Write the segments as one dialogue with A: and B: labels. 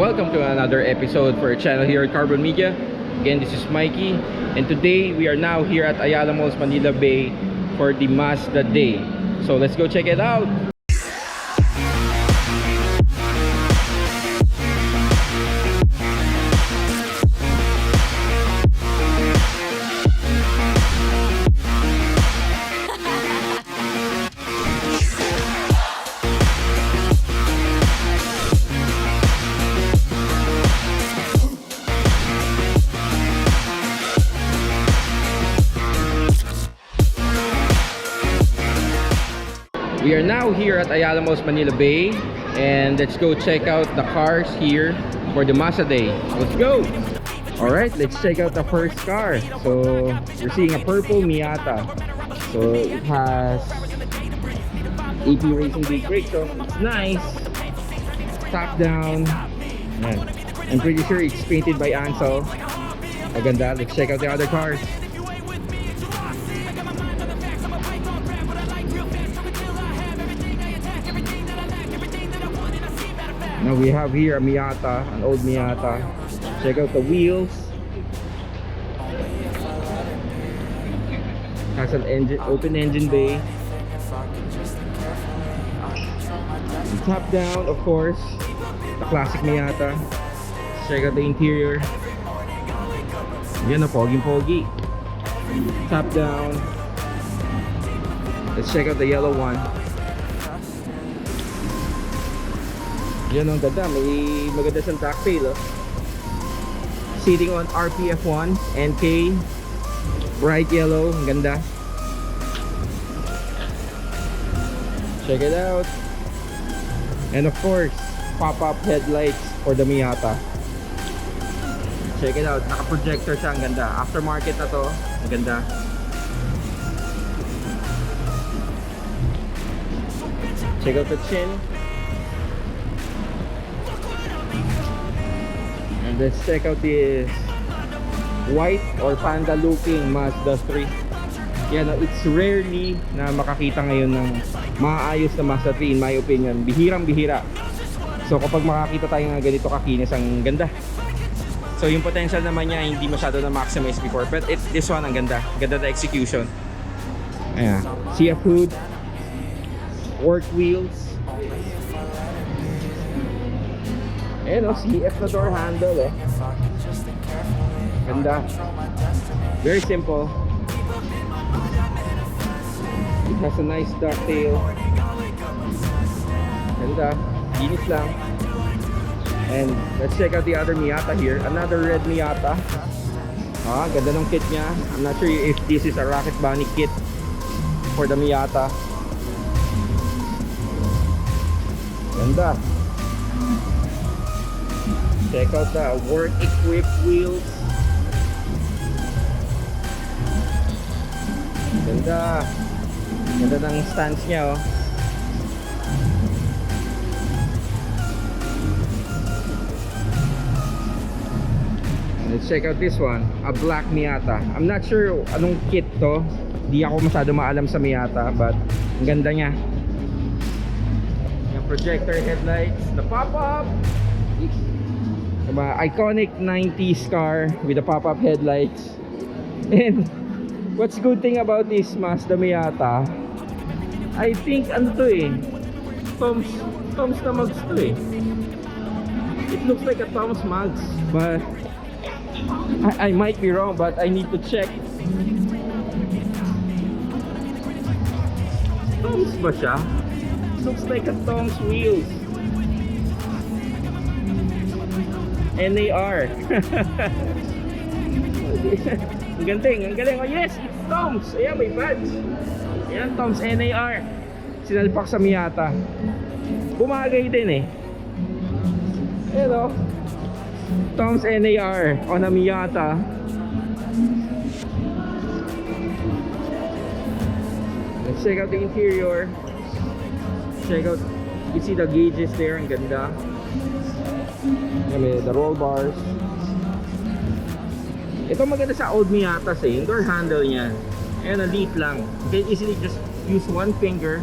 A: welcome to another episode for our channel here at Carbon Media. Again, this is Mikey, and today we are now here at Ayala Malls, Manila Bay for the Mazda Day. So let's go check it out. We are now here at Ayala Malls, Manila Bay, and let's go check out the cars here for the Mazda Day. Let's go! Alright, let's check out the first car. So, we're seeing a purple Miata. So, it has AP Racing Big Brake, so it's nice. Top down. Yan. I'm pretty sure it's painted by Ansel. Maganda. Let's check out the other cars. Now we have here a Miata, an old Miata. Check out the wheels. Has an engine, open engine bay. And top down, of course, the classic Miata. Check out the interior. Yan na, pogi. Top down. Let's check out the yellow one. Yan ang ganda, may maganda siyang tacktail, oh. Sitting on RPF1 NK, bright yellow, ang ganda. Check it out. And of course, pop-up headlights for the Miata. Check it out, naka-projector siya, ang ganda. Aftermarket na to, ang ganda. Check out the chin. Let's check out this white or panda looking Mazda 3. Yan, it's rarely na makakita ngayon ng maayos na Mazda 3 in my opinion. Bihirang bihira. So kapag makakita tayo ng ganito kakinis, ang ganda. So yung potential naman niya hindi masyado na maximize before, but this one ang ganda. Ganda na execution. Ayan, CF hood, work wheels. Ayan o, CF na door handle, oh. Ganda. Very simple. It has a nice ducktail. Ganda. Linis lang. And let's check out the other Miata here. Another red Miata. Ah, ganda ng kit niya. I'm not sure if this is a Rocket Bunny kit for the Miata. Ganda. Check out the work-equipped wheels. Ganda. Ganda ng stance niya, oh. Let's check out this one, a black Miata. I'm not sure anong kit to. Di ako masyado maalam sa Miata, but ang ganda niya. Yung projector headlights, the pop-up. Iconic 90s car with the pop-up headlights. And what's good thing about this Mazda Miata, I think ano to eh, Tom's na mags to eh. It looks like a Tom's mags, but I might be wrong, but I need to check. Tom's ba siya? Looks like a Tom's wheels. NAR. Ang galing, ang galing. Oh yes, it's Tom's. Ayan, may badge. Ayan, Tom's NAR. Sinalpak sa Miata. Bumagay din eh. Ayan, oh. Tom's NAR on a Miata. Let's check out the interior. Check out, you see the gauges there, ang ganda. May the roll bars. Ito maganda sa old Miatas eh, yung door handle niya. Ayan, neat lang. You can easily just use one finger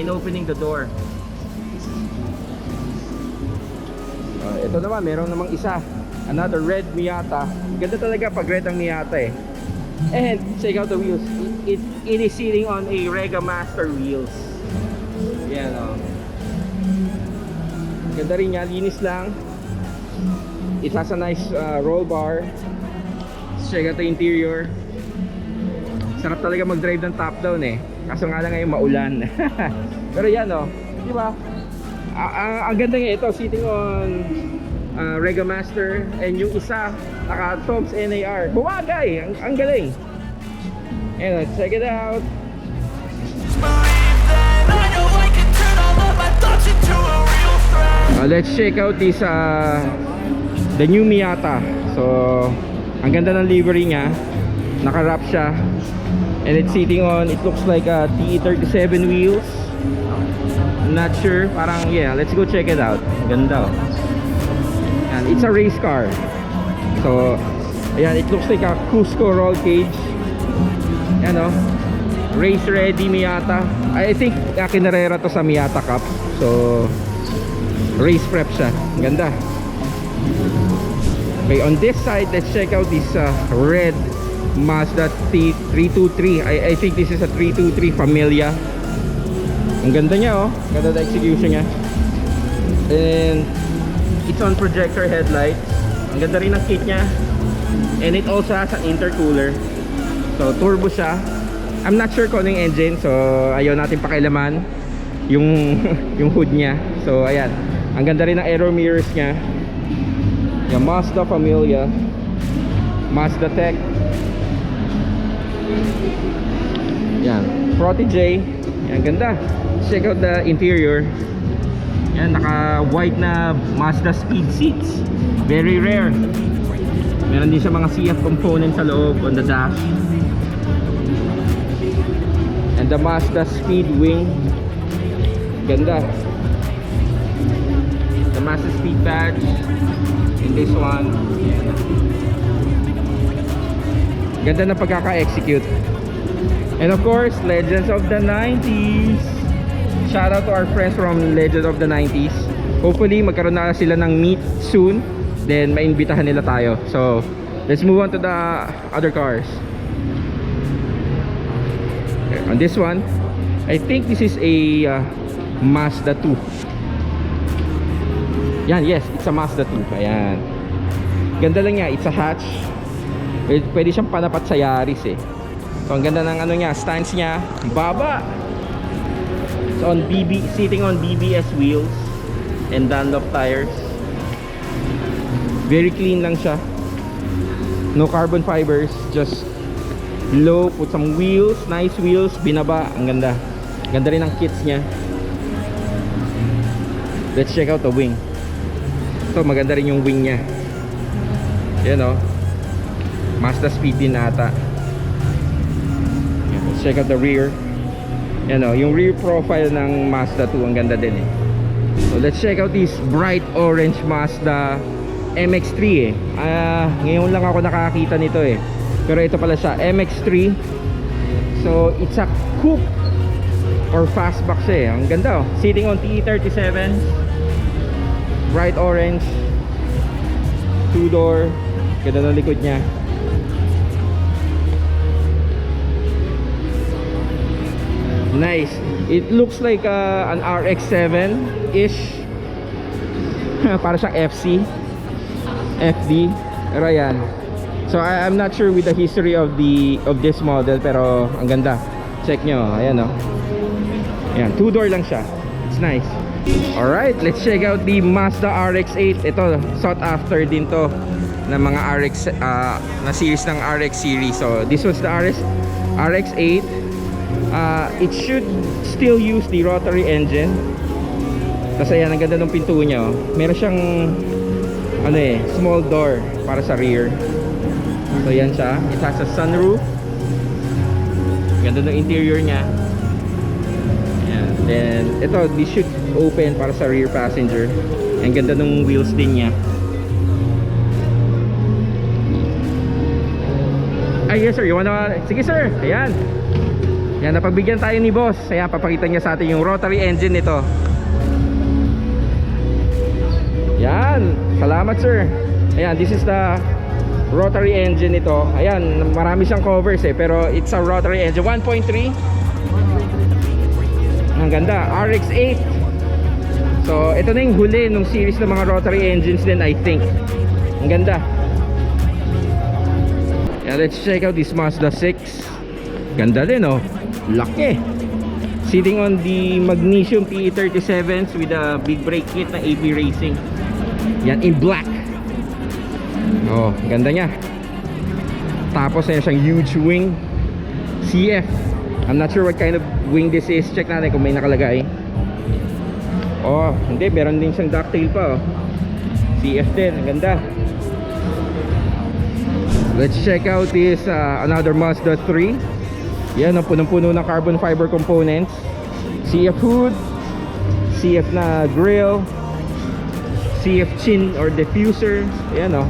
A: in opening the door. Ito naman, meron namang isa. Another red Miata. Ganda talaga pag red ang Miata eh. And check out the wheels. It is sitting on a Rega Master wheels. Yan o. Ganda rin yan, linis lang. It has a nice roll bar. Check out the interior. Sarap talaga mag-drive ng top down eh. Kaso nga lang ngayon maulan. Pero yan o, di ba? Ang ganda nga ito, sitting on Rega Master. And yung isa, naka Tom's NAR. Bumagay! Ang galing. And check it out. Let's check out this the new Miata. So ang ganda ng livery niya. Naka-wrap siya. And it's sitting on, it looks like a TE37 wheels. Not sure, parang yeah, let's go check it out. Ganda. And it's a race car. So ayan, it looks like a Cusco roll cage. Ano, race ready Miata. I think kinarera to sa Miata Cup. So race prep siya. Ganda. Okay, on this side, let's check out this red Mazda 323. I think this is a 323 Familia. Ang ganda niya oh. Ganda the execution niya. And it's on projector headlights. Ang ganda rin ng kit niya. And it also has an intercooler. So turbo siya. I'm not sure kung ano yung engine, so ayaw natin pakialaman yung yung hood niya. So ayan, ang ganda rin ng aero mirrors niya. Yung Mazda Familia, Mazda Tech. Yan, Prototye. Yan, ganda. Check out the interior. Yan, naka white na Mazda speed seats. Very rare. Meron din siya mga CF components sa loob on the dash. And the Mazda speed wing. Ganda. The Mazda speed badge in this one. Ganda na pagkaka-execute. And of course, Legends of the 90s. Shout out to our friends from Legends of the 90s. Hopefully magkaroon na sila ng meet soon. Then maimbitahan nila tayo. So let's move on to the other cars. Okay, on this one, I think this is a Mazda 2. Yan, yes, it's a Mazda 2. Ayan. Ganda lang niya, it's a hatch. Pwede siyang panapat sa Yaris eh. So ang ganda ng ano niya, stance niya, baba. So on sitting on BBS wheels and Dunlop tires. Very clean lang siya. No carbon fibers, just low, put some wheels, nice wheels, binaba, ang ganda. Ganda rin ang kits niya. Let's check out the wing. So maganda rin yung wing niya. Yan o, Mazda speed din ata. Let's check out the rear. Yan o, yung rear profile ng Mazda 2 ang ganda din eh. So let's check out this bright orange Mazda MX-3 eh. Ngayon lang ako nakakita nito eh. Pero ito pala siya, MX-3. So it's a coupe or fastback siya eh. Ang ganda oh. Sitting on TE37. Bright orange. 2-door. Ganda ng likod niya. Nice. It looks like an RX-7-ish. Para siyang FC. FD. Pero ayan. So I'm not sure with the history of this model, pero ang ganda. Check nyo. Ayan oh. Ayan, 2-door lang siya. It's nice. Alright, let's check out the Mazda RX-8. Ito, sought after din to ng mga RX na series ng RX series. So this was the RX-8. It should still use the rotary engine. Kasi ayan, ang ganda ng pinto niya oh. Meron siyang ano eh, small door para sa rear. So yan siya. It has a sunroof. Ganda ng interior niya. Ayan. Then ito, this should open para sa rear passenger. Ang ganda ng wheels din niya. Ay yes sir, you wanna... Sige sir, ayan. Yan, napagbigyan tayo ni boss. Ayan, papakita niya sa atin yung rotary engine nito. Yan, salamat sir. Ayan, this is the rotary engine ito. Ayan, marami siyang covers pero it's a rotary engine. 1.3. Ang ganda, RX-8. So ito na yung huli nung series ng mga rotary engines din, I think. Ang ganda. Yeah, let's check out this Mazda 6. Ganda din oh, laki. Sitting on the magnesium PE37s with a big brake kit na AB Racing. Yan, in black. Oh, ganda niya. Tapos ayun siyang huge wing CF. I'm not sure what kind of wing this is. Check natin kung may nakalagay. Oh, hindi, meron din siyang ducktail pa oh. CF din, ang ganda. Let's check out this another Mazda 3. Yan, ang punong-puno ng carbon fiber components. CF hood, CF na grill, CF chin or diffuser. Ayan o.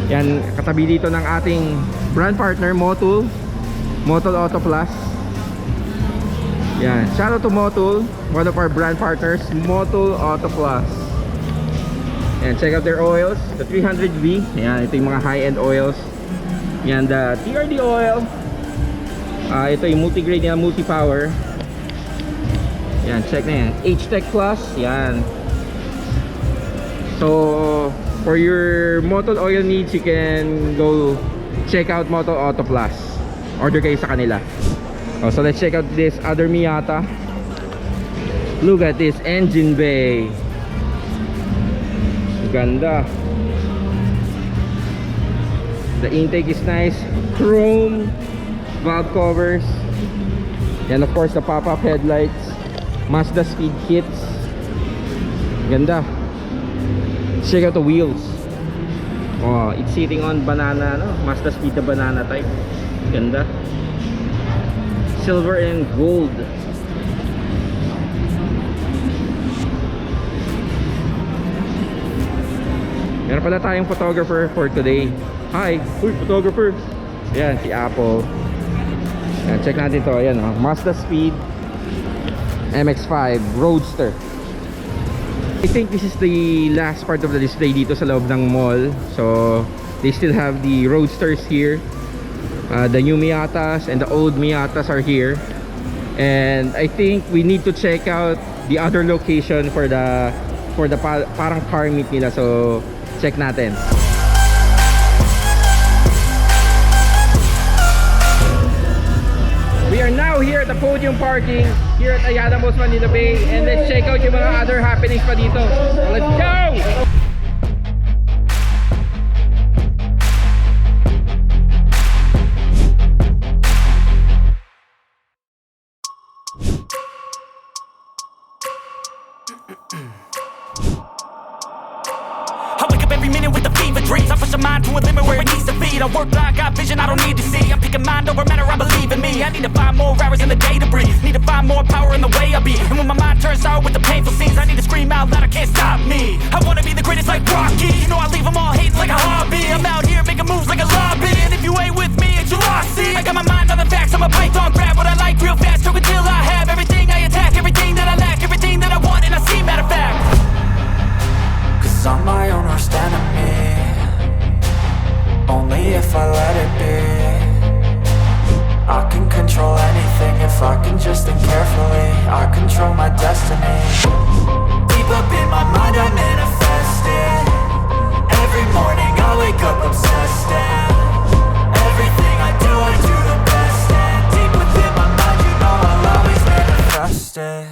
A: Yan, katabi dito ng ating brand partner MOTUL, MOTUL AUTOPLUS. Yan, shout out to MOTUL, one of our brand partners, MOTUL AUTOPLUS. Yan, check out their oils, the 300V. Yan, ito yung mga high-end oils. Yan, the TRD oil. Ito yung multi-grade niya, multi-power. Yan, check na yan. H-Tech Plus, yan. So, for your MOTUL oil needs, you can go check out MOTUL AUTOPLUS. Order kayo sa kanila. Oh, so let's check out this other Miata. Look at this engine bay. Ganda. The intake is nice. Chrome valve covers. And of course the pop-up headlights. Mazda speed kits. Ganda. Check out the wheels. Oh, it's sitting on banana, no? Mazda speed na banana type. Ganda. Silver and gold. Meron pala tayong photographer for today. Hi, uy, photographer. Yan, si Apple. Yan, check natin to. Ayan, oh. Mazda Speed MX-5 Roadster. I think this is the last part of the display dito sa loob ng mall. So, they still have the Roadsters here. The new Miatas and the old Miatas are here. And I think we need to check out the other location for the parang car meet nila. So, check natin. We are now here at the podium parking here at Ayala, Manila Bay, and let's check out yung mga other happenings pa dito. So let's go!
B: I wake up every minute with the fever dreams. I push my mind to a limit where it needs to feed. I work blind, got vision I don't need to see. I'm picking mind over matter, I believe in me. I need to find more hours in the day to breathe. Need to find more power in the way I be. And when my mind turns sour with the painful scenes, I need to scream out loud, I can't stop me. I wanna be the greatest like Rocky. You know I leave them all hating like a hobby. I'm out here making moves like a lobby. And if you ain't with me, it's your loss. See, I got my mind on the facts. I'm a python, grab what I like real fast. Choke until I have everything I attack. Everything that I lack, everything that I want. And I see, matter of fact, 'cause I'm my own worst enemy. Only if I let it be. I can control anything if I can just think carefully. I control my destiny. Deep up in my mind I manifest it. Every morning I wake up obsessed, and everything I do the best. And deep within my mind you know I'll always manifest it.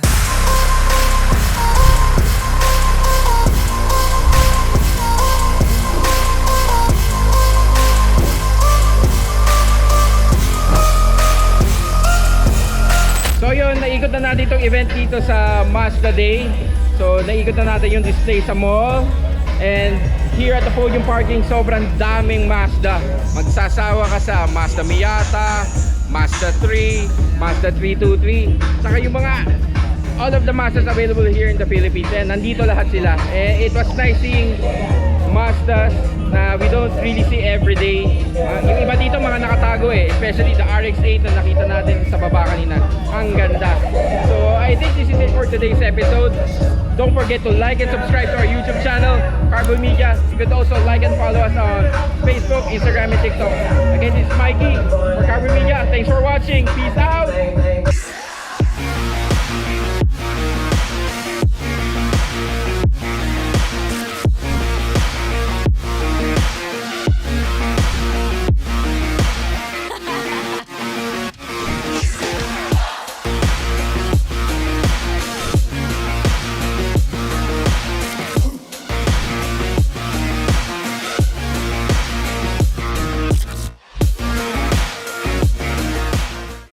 A: So yun, naikot na natin itong event dito sa Mazda Day. So naikot na natin yung display sa mall. And here at the podium parking, sobrang daming Mazda. Magsasawa ka sa Mazda Miata, Mazda 3, Mazda 323. Saka yung mga all of the Mazdas available here in the Philippines. And nandito lahat sila. It was nice seeing Mazdas na we don't really see every day. Yung iba dito mga nakatago eh, especially the RX-8 na nakita natin sa baba kanina. Ang ganda. So I think this is it for today's episode. Don't forget to like and subscribe to our YouTube channel, Carbo Media. You could also like and follow us on Facebook, Instagram, and TikTok. Again, this is Mikey for Carbo Media. Thanks for watching. Peace out.